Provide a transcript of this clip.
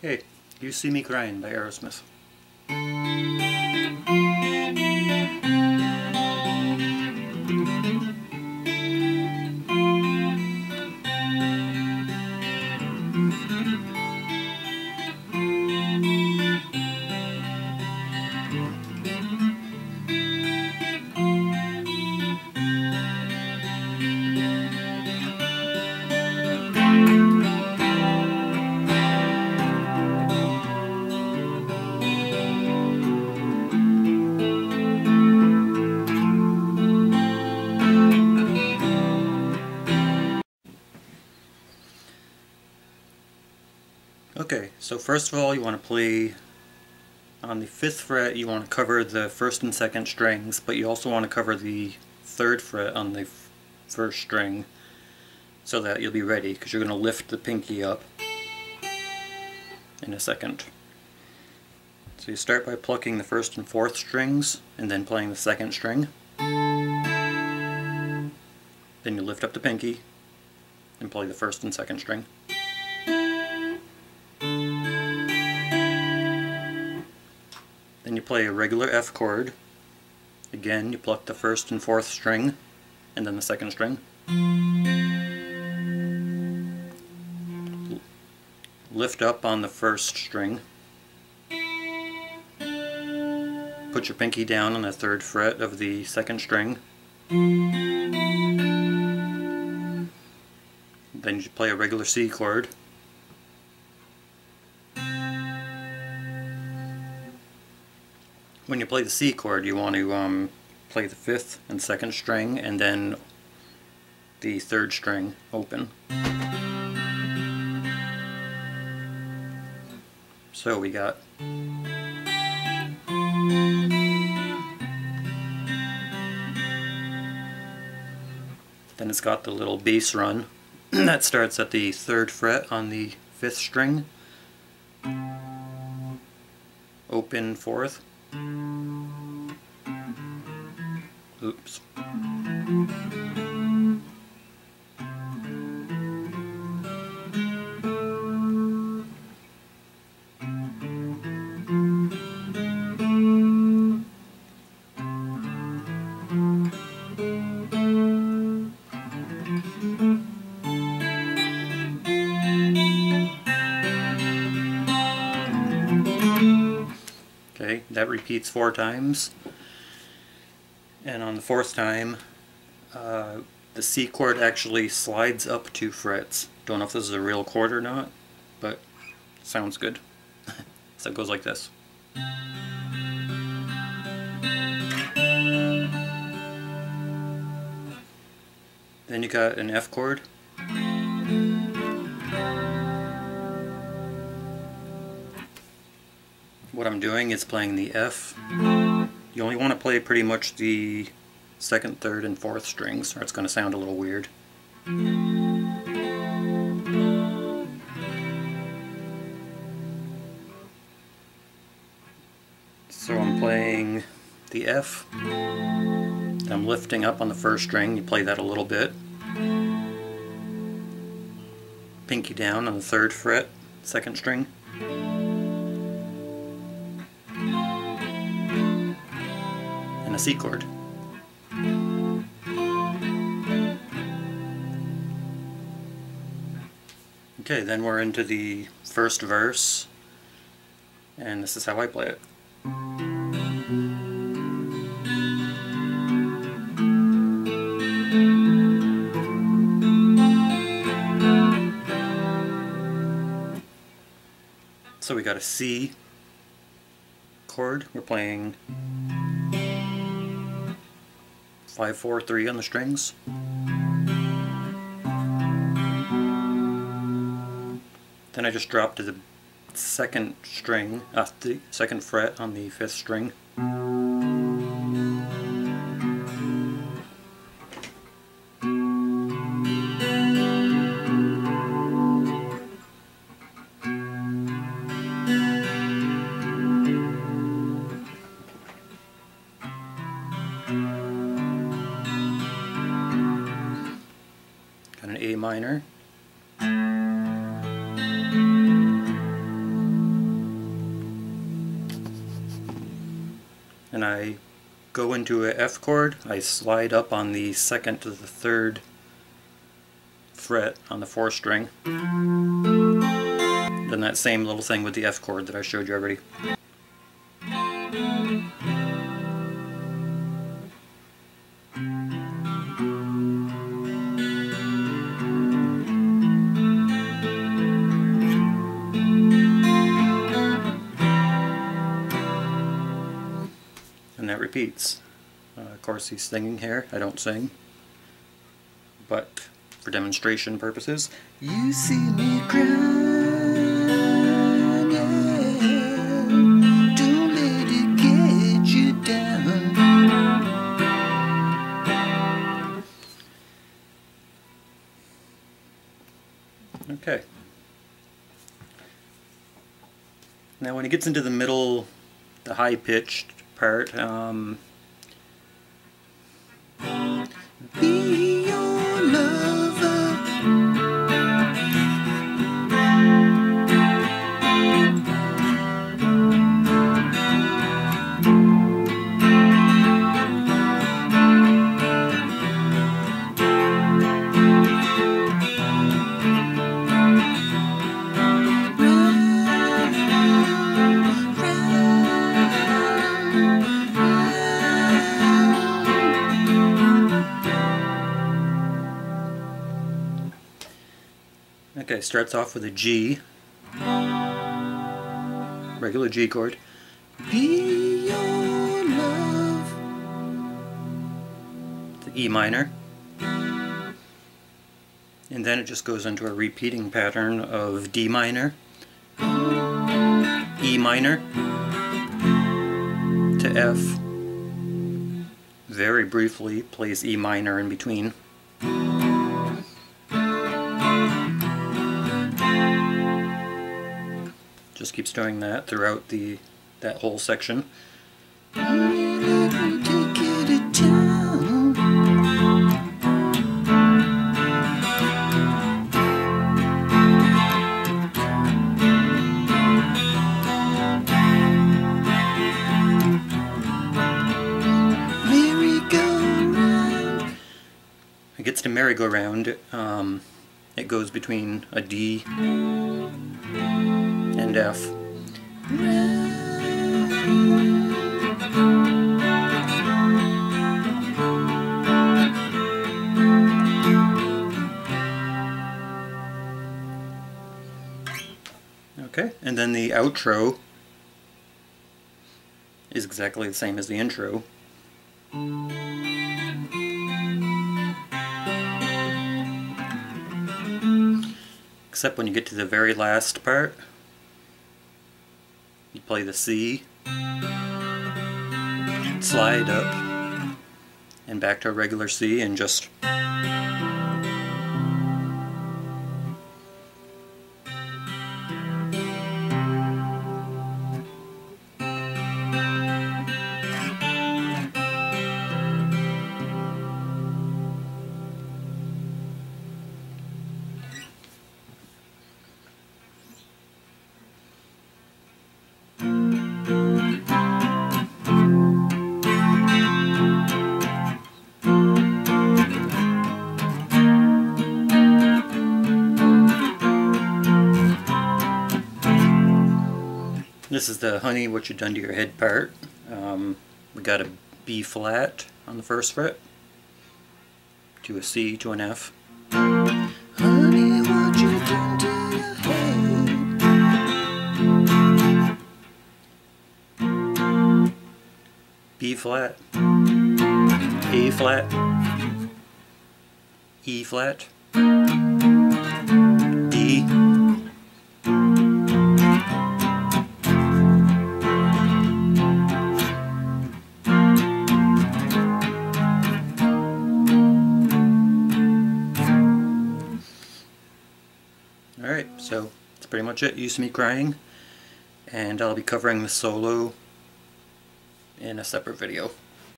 Okay, You See Me Crying by Aerosmith. Okay, so first of all you want to play on the 5th fret. You want to cover the 1st and 2nd strings, but you also want to cover the 3rd fret on the 1st string so that you'll be ready, because you're going to lift the pinky up in a second. So you start by plucking the 1st and 4th strings and then playing the 2nd string. Then you lift up the pinky and play the 1st and 2nd string. Then you play a regular F chord. Again, you pluck the 1st and 4th string and then the 2nd string. Lift up on the 1st string. Put your pinky down on the 3rd fret of the 2nd string. Then you play a regular C chord. When you play the C chord, you want to play the 5th and 2nd string and then the 3rd string open. So we got then it's got the little bass run that starts at the 3rd fret on the 5th string, open 4th. Oops. Okay, that repeats 4 times. And on the 4th time, the C chord actually slides up 2 frets. Don't know if this is a real chord or not, but it sounds good. So it goes like this. Then you got an F chord. What I'm doing is playing the F. You only want to play pretty much the 2nd, 3rd, and 4th strings, or it's going to sound a little weird. So I'm playing the F. I'm lifting up on the 1st string. You play that a little bit. Pinky down on the 3rd fret, 2nd string. A C chord. Okay, then we're into the 1st verse, and this is how I play it. So we got a C chord. We're playing 5, 4, 3 on the strings. Then I just drop to the 2nd string, the 2nd fret on the 5th string. Got an A minor. I go into a F chord, I slide up on the 2nd to the 3rd fret on the 4th string. Then that same little thing with the F chord that I showed you already. And that repeats. Of course he's singing here, I don't sing. But for demonstration purposes, you see me crying, don't let it get you down. Okay. Now when it gets into the middle, the high-pitched part, be your lover. Okay, starts off with a G, regular G chord. Be your love. The E minor. And then it just goes into a repeating pattern of D minor, E minor, to F. Very briefly plays E minor in between. Just keeps doing that throughout that whole section. It gets to merry-go-round. It goes between a D and F. Okay, and then the outro is exactly the same as the intro. Except when you get to the very last part, you play the C, slide up, and back to a regular C, and just this is the Honey, What You Done to Your Head part. We got a B flat on the 1st fret, to a C, to an F. Honey, what you done to your head? B flat, A flat, E flat, D, Alright, so that's pretty much it. You See Me Crying, and I'll be covering the solo in a separate video.